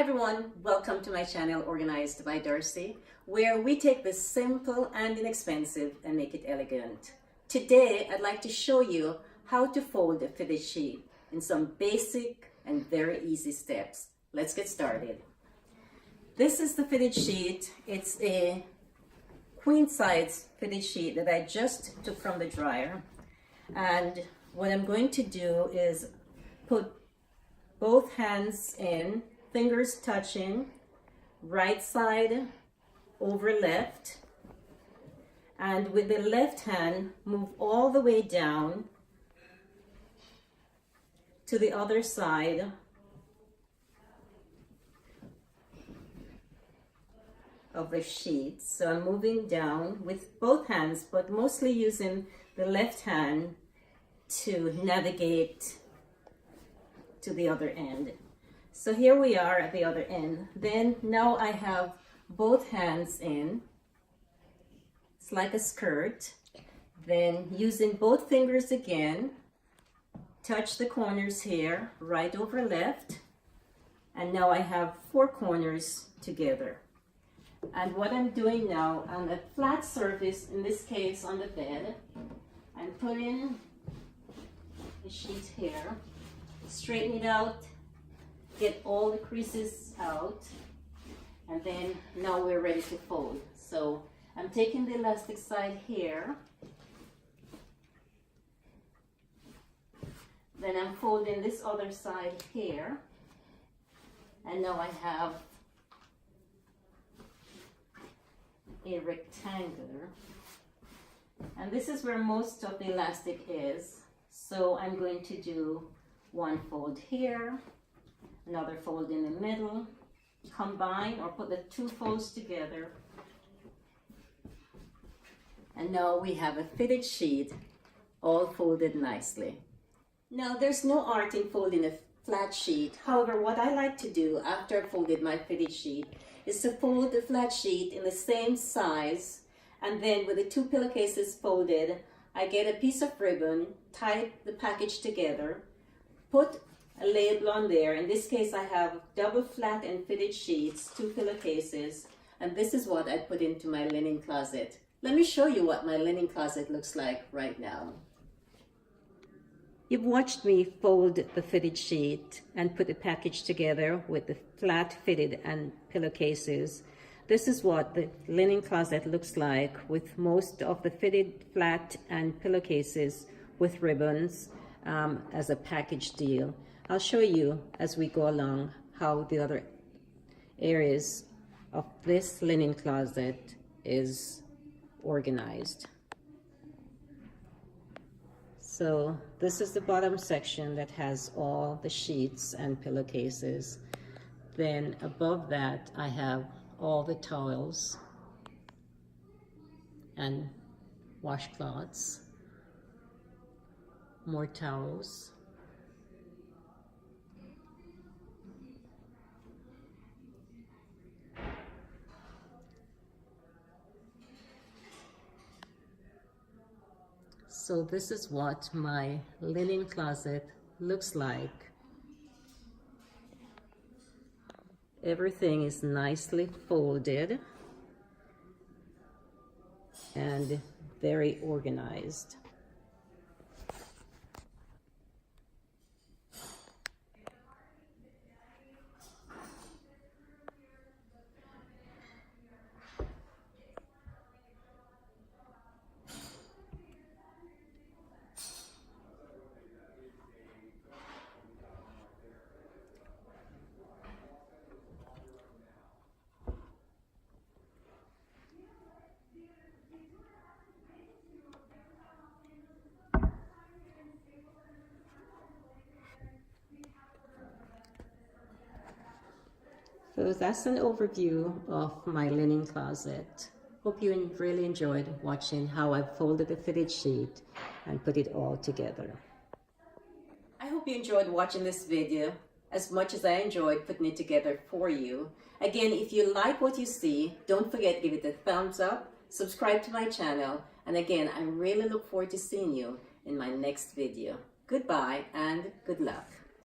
everyone, welcome to my channel Organized by Darci, where we take the simple and inexpensive and make it elegant. Today I'd like to show you how to fold a fitted sheet in some basic and very easy steps. Let's get started. This is the fitted sheet. It's a queen size fitted sheet that I just took from the dryer, and what I'm going to do is put both hands in, fingers touching, right side over left, and with the left hand move all the way down to the other side of the sheet. So I'm moving down with both hands, but mostly using the left hand to navigate to the other end. So here we are at the other end. Then now I have both hands in. It's like a skirt. Then using both fingers again, touch the corners here, right over left. And now I have 4 corners together. And what I'm doing now on a flat surface, in this case on the bed, I'm putting the sheet here, straighten it out, get all the creases out, and then now we're ready to fold. So I'm taking the elastic side here, then I'm folding this other side here, and now I have a rectangle, and this is where most of the elastic is. So I'm going to do one fold here, another fold in the middle, combine or put the 2 folds together, and now we have a fitted sheet all folded nicely. Now there's no art in folding a flat sheet. However, what I like to do after I've folded my fitted sheet is to fold the flat sheet in the same size, and then with the 2 pillowcases folded, I get a piece of ribbon, tie the package together, put a label on there. In this case I have double flat and fitted sheets, 2 pillowcases, and this is what I put into my linen closet. Let me show you what my linen closet looks like right now. You've watched me fold the fitted sheet and put the package together with the flat fitted and pillowcases. This is what the linen closet looks like, with most of the fitted, flat and pillowcases with ribbons as a package deal. I'll show you as we go along how the other areas of this linen closet is organized. So this is the bottom section that has all the sheets and pillowcases. Then above that I have all the towels and washcloths, more towels, so this is what my linen closet looks like. Everything is nicely folded and very organized. So that's an overview of my linen closet. Hope you really enjoyed watching how I folded the fitted sheet and put it all together. I hope you enjoyed watching this video as much as I enjoyed putting it together for you. Again, if you like what you see, don't forget to give it a thumbs up, subscribe to my channel, and again, I really look forward to seeing you in my next video. Goodbye and good luck.